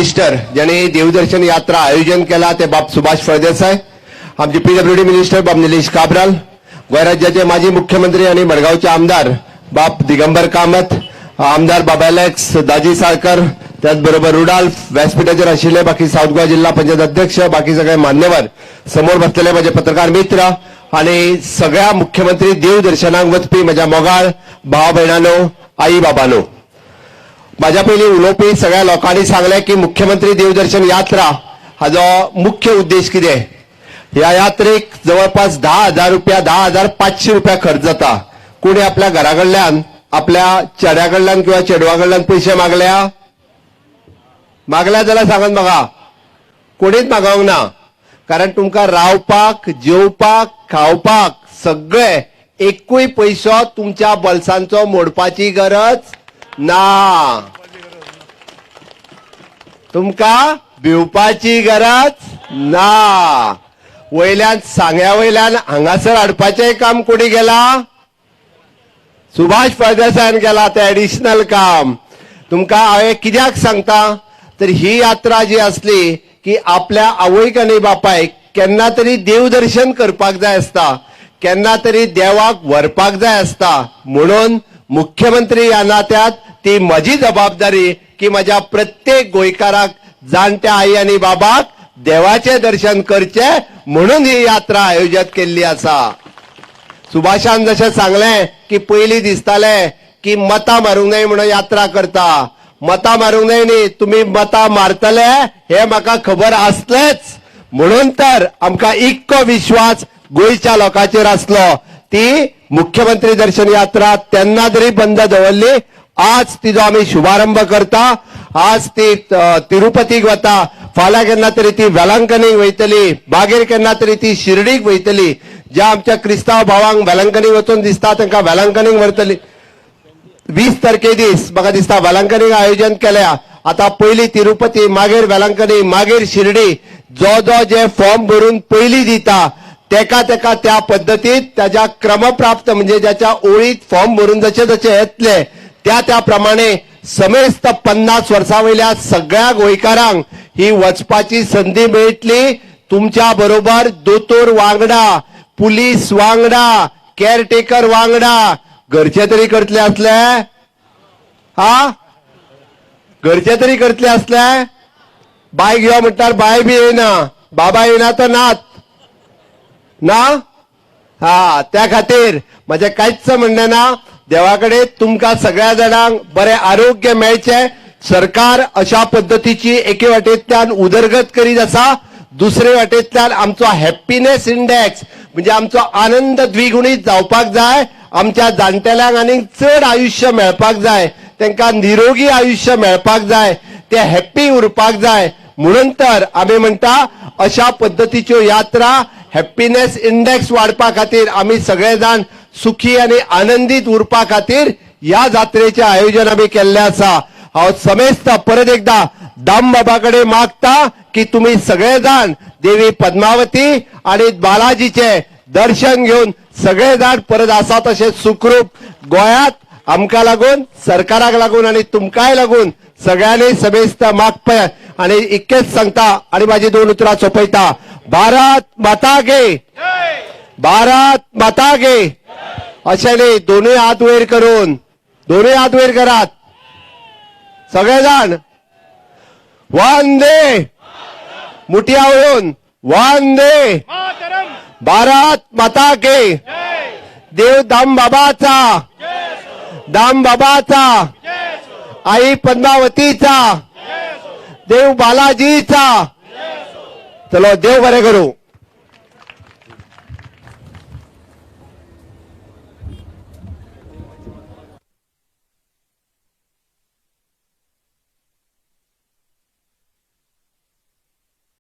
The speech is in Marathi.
मिनिस्टर ज्यांनी देवदर्शन यात्रा आयोजन केला ते बाब सुभाष फळदेसाय, आमचे पीडब्ल्यूडी मिनिस्टर बाब निलेश काब्राल, गोंय राज्याचे माजी मुख्यमंत्री आणि मडगावचे आमदार बाब दिगंबर कामत, आमदार बाबा एलेक्स दाजी साळकर, त्याचबरोबर रुडाल्फ व्यासपीठाचेर आशिल्ले बाकी साऊथ गोवा जिल्हा पंचायत अध्यक्ष, बाकी सगळे मान्यवर, समोर बसलेले माझे पत्रकार मित्र आणि सगळ्या मुख्यमंत्री देवदर्शनाक वचपी म्हज्या मोगाळ भाव भयणांनो, आई बाबांनो, माझ्या पयलीं उलोवपी सगळ्या लोकांनी सांगले की मुख्यमंत्री देवदर्शन यात्रा हाजो मुख्य उद्देश कितें. ह्या यात्रेक जवळपास 10,000 रुपया 10,500 रुपया खर्च जाता. कोणी आपल्या घराकडल्यान आपल्या चेड्याकडल्यान किंवा चेडवाकडल्यान पयशे मागल्या जाल्यार सांगात म्हाका, कोणीच मागोवंक ना. कारण तुमकां रावपाक, जेवपाक, खावपाक सगळे एकूय पयसो तुमच्या बोल्सांचो मोडपाची गरज ना. तुमकां भिवपाची गरज ना. वयल्यान सांग्या वयल्यान हांगासर हाडपाचें काम कोणी केला? सुभाष फळदेसायान केला ते एडिशनल काम. तुमकां हांवें कित्याक सांगता तर ही यात्रा जी असली की आपल्या आवयक आनी बापायक केन्ना तरी देवदर्शन करपाक जाय आसता, केन्ना तरी देवाक व्हरपाक जाय आसता. म्हणून मुख्यमंत्री ह्या नात्यात ती म्हजी जबाबदारी की म्हज्या प्रत्येक गोंयकाराक जाणट्या आई आनी बाबाक देवाचे दर्शन करचे म्हणून ही यात्रा आयोजित केल्ली आसा. सुभाषान जशें सांगलें की पयलीं दिसतालें की मतां मारूंक जाय म्हणून यात्रा करता. मतां मारूंक जाय न्ही, तुमी मतां मारतले हे म्हाका खबर आसलेंच. म्हणून तर आमकां इतको विश्वास गोंयच्या लोकांचेर आसलो. ती मुख्यमंत्री दर्शन यात्रा तेन्ना तरी बंद दवरली. आज तिजो आमी शुभारंभ करता. आज ती तिरुपतीक वता, फाल्यां केन्ना तरी ती वेलंकनीक वयतली, मागीर केन्ना तरी ती शिर्डीक वयतली. ज्या आमच्या क्रिस्तांव भावांक वेलंकनीक वचून दिसता तांकां वेलंकनीक व्हरतली. 20 तारखे दीस म्हाका दिसता वेलंकनीक आयोजन केल्या. आता पयलीं तिरुपती, मागीर वेलंकनी, मागीर शिर्डी. जो जे फॉर्म भरून पयलीं दिता तेका त्या पद्दतीत त्याच्या क्रमप्राप्त म्हणजे ज्याच्या ओळीत फॉर्म भरून जशे येतले त्या प्रमाणे समेस्त 50 वर्सां वयल्या सगळ्या गोंयकारांक ही वचपाची संधी मेळटली. तुमच्या बरोबर दोतोर वांगडा, पुलीस वांगडा, केअरटेकर वांगडा. घरचे तरी करतले असले? हा, घरचे तरी करतले असले? बाय घेऊ म्हणल्यार बाय बी येना, बाबा येना तर नात ना. हा, त्या खातीर म्हजें कांयच म्हणणें ना. देवाकडे तुमकां सगळ्या जाणांक बरें आरोग्य मेळचें. सरकार अशा पद्दतीची एके वाटेंतल्यान उदरगत करीत आसा, दुसरे वाटेंतल्यान आमचो हॅपीनेस इंडेक्स म्हणजे आमचो आनंद द्विगुणीत जावपाक जाय. आमच्या जाणटेल्यांक आनीक चड आयुष्य मेळपाक जाय, तांकां निरोगी आयुष्य मेळपाक जाय, ते हॅप्पी उरपाक जाय. म्हणून तर आमी म्हणटा अशा पद्दतीच्यो यात्रा हॅपीनेस इंडेक्स वाडपा खातीर आमी सगळे जाण सुखी आनी आनंदीत उरपा खातीर ह्या जात्रेचें आयोजन आमी केल्लें आसा. हांव समेस्त परत एकदा दामबाबा कडेन मागता की तुमी सगळे जाण देवी पद्मावती आणि बालाजीचे दर्शन घेवन सगळे जाण परत आसा तशे सुखरूप गोंयांत आमकां लागून, सरकाराक लागून आणि तुमकांय लागून सगळ्यांनी समेस्त मागपय. आणि इतकेच सांगता आणि माझी 2 उतरां सोंपयता. भारत माता गे, भारत माता गे. अशें न्ही, दोनूय हात वयर करून, दोनूय हात वयर करात सगळे जाण. वंदे, मुठया वळून वंदे भारत माता गे. देव दामबाबाचा, दामबाबाचा, आई पद्मावतीचा, देव बालाजीचा. चलो, देव बरें करूं.